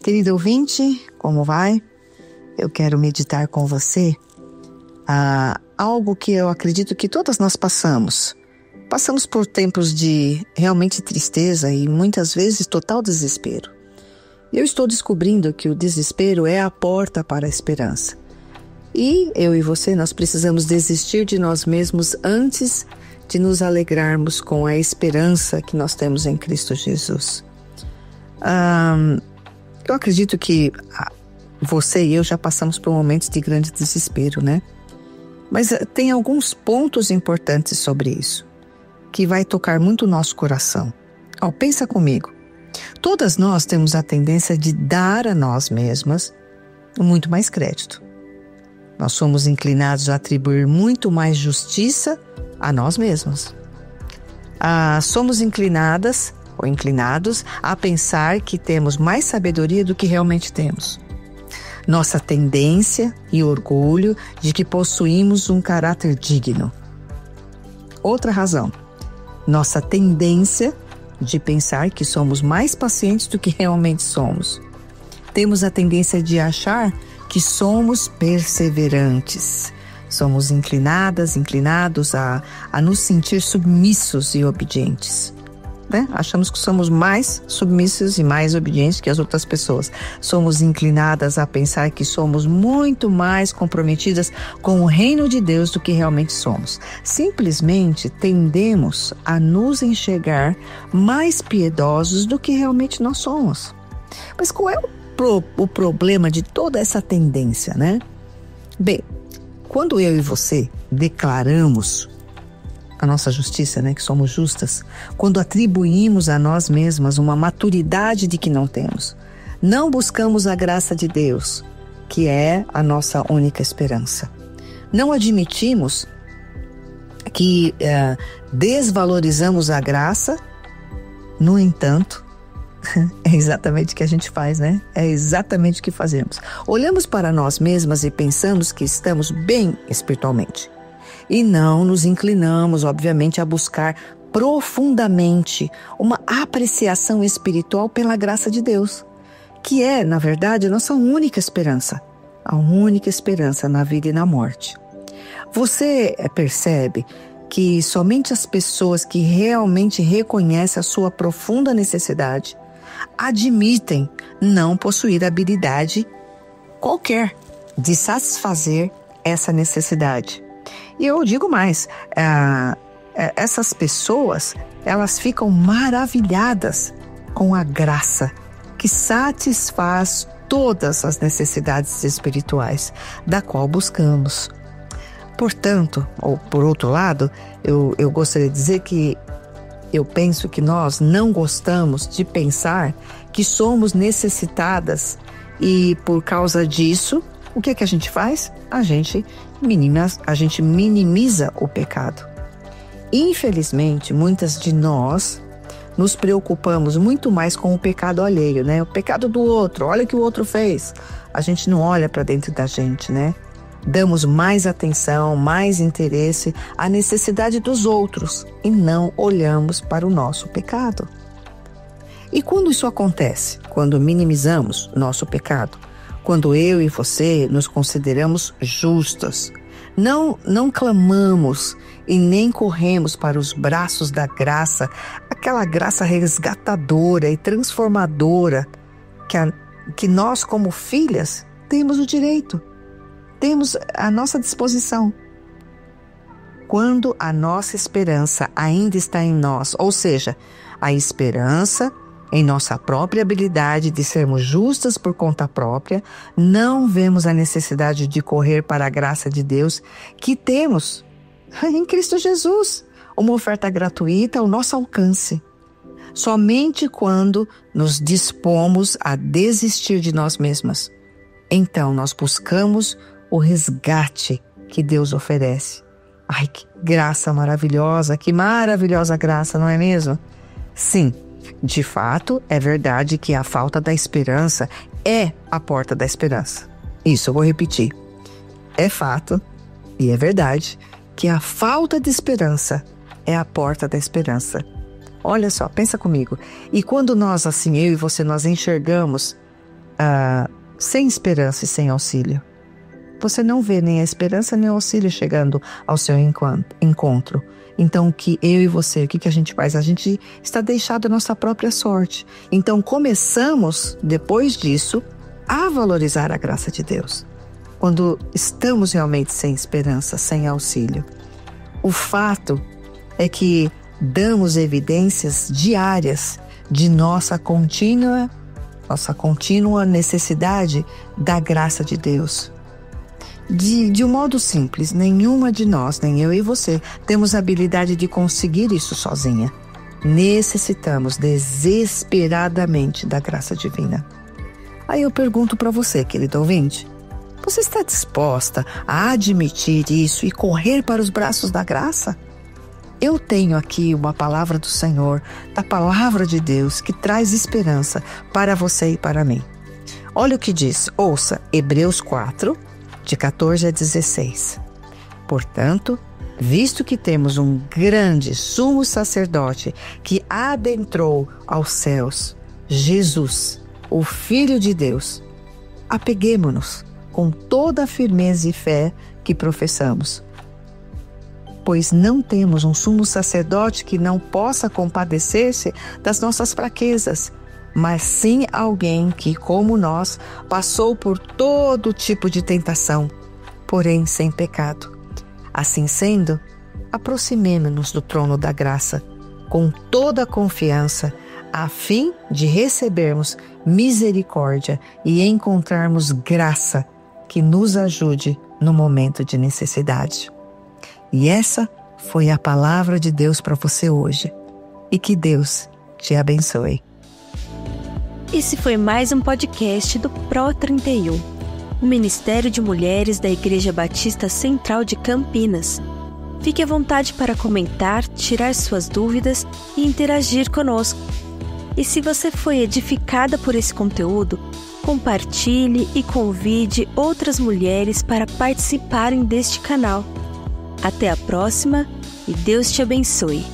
Querido ouvinte, como vai? Eu quero meditar com você algo que eu acredito que todas nós passamos. Passamos por tempos de realmente tristeza e muitas vezes total desespero. Eu estou descobrindo que o desespero é a porta para a esperança. E eu e você, nós precisamos desistir de nós mesmos antes de nos alegrarmos com a esperança que nós temos em Cristo Jesus. Eu acredito que você e eu já passamos por momentos de grande desespero, né? Mas tem alguns pontos importantes sobre isso, que vai tocar muito o nosso coração. Pensa comigo. Todas nós temos a tendência de dar a nós mesmas muito mais crédito. Nós somos inclinados a atribuir muito mais justiça a nós mesmos. Somos inclinados a pensar que temos mais sabedoria do que realmente temos. Nossa tendência e orgulho de que possuímos um caráter digno. Outra razão, nossa tendência de pensar que somos mais pacientes do que realmente somos. Temos a tendência de achar que somos perseverantes. Somos inclinados a nos sentir submissos e obedientes. Né? Achamos que somos mais submissos e mais obedientes que as outras pessoas. Somos inclinadas a pensar que somos muito mais comprometidas com o reino de Deus do que realmente somos. Simplesmente tendemos a nos enxergar mais piedosos do que realmente nós somos. Mas qual é o problema de toda essa tendência, né? Bem, quando eu e você declaramos a nossa justiça, né, que somos justas, quando atribuímos a nós mesmas uma maturidade de que não temos, não buscamos a graça de Deus, que é a nossa única esperança. Não admitimos que desvalorizamos a graça, no entanto, é exatamente o que a gente faz, né? É exatamente o que fazemos. Olhamos para nós mesmas e pensamos que estamos bem espiritualmente. E não nos inclinamos, obviamente, a buscar profundamente uma apreciação espiritual pela graça de Deus, que é, na verdade, a nossa única esperança. A única esperança na vida e na morte. Você percebe que somente as pessoas que realmente reconhecem a sua profunda necessidade admitem não possuir habilidade qualquer de satisfazer essa necessidade. E eu digo mais, essas pessoas, elas ficam maravilhadas com a graça que satisfaz todas as necessidades espirituais da qual buscamos. Portanto, ou por outro lado, eu gostaria de dizer que eu penso que nós não gostamos de pensar que somos necessitadas e por causa disso, o que a gente faz? A gente minimiza o pecado. Infelizmente, muitas de nós nos preocupamos muito mais com o pecado alheio, né? O pecado do outro, olha o que o outro fez. A gente não olha para dentro da gente, né? Damos mais atenção, mais interesse à necessidade dos outros e não olhamos para o nosso pecado. E quando isso acontece? Quando minimizamos nosso pecado? Quando eu e você nos consideramos justas, não clamamos e nem corremos para os braços da graça, aquela graça resgatadora e transformadora que nós como filhas temos o direito. Temos à nossa disposição. Quando a nossa esperança ainda está em nós, ou seja, a esperança em nossa própria habilidade de sermos justas por conta própria, não vemos a necessidade de correr para a graça de Deus que temos em Cristo Jesus, uma oferta gratuita ao nosso alcance. Somente quando nos dispomos a desistir de nós mesmas, então nós buscamos o resgate que Deus oferece. Ai, que graça maravilhosa, que maravilhosa graça, não é mesmo? Sim, de fato, é verdade que a falta da esperança é a porta da esperança. Isso eu vou repetir. É fato e é verdade que a falta de esperança é a porta da esperança. Olha só, pensa comigo. E quando nós, assim, eu e você, nós enxergamos sem esperança e sem auxílio. Você não vê nem a esperança nem o auxílio chegando ao seu encontro. Então, que eu e você, o que a gente faz? A gente está deixado à nossa própria sorte. Então, começamos, depois disso, a valorizar a graça de Deus. Quando estamos realmente sem esperança, sem auxílio. O fato é que damos evidências diárias de nossa contínua necessidade da graça de Deus. De um modo simples, nenhuma de nós, nem eu e você, temos a habilidade de conseguir isso sozinha. Necessitamos desesperadamente da graça divina. Aí eu pergunto para você, querido ouvinte, você está disposta a admitir isso e correr para os braços da graça? Eu tenho aqui uma palavra do Senhor, da palavra de Deus, que traz esperança para você e para mim. Olha o que diz, ouça, Hebreus 4, de 14 a 16. Portanto, visto que temos um grande sumo sacerdote que adentrou aos céus, Jesus, o Filho de Deus, apeguemo-nos com toda a firmeza e fé que professamos. Pois não temos um sumo sacerdote que não possa compadecer-se das nossas fraquezas, mas sim alguém que, como nós, passou por todo tipo de tentação, porém sem pecado. Assim sendo, aproximemo-nos do trono da graça, com toda a confiança, a fim de recebermos misericórdia e encontrarmos graça que nos ajude no momento de necessidade. E essa foi a palavra de Deus para você hoje. E que Deus te abençoe. Esse foi mais um podcast do Pro 31, o Ministério de Mulheres da Igreja Batista Central de Campinas. Fique à vontade para comentar, tirar suas dúvidas e interagir conosco. E se você foi edificada por esse conteúdo, compartilhe e convide outras mulheres para participarem deste canal. Até a próxima e Deus te abençoe.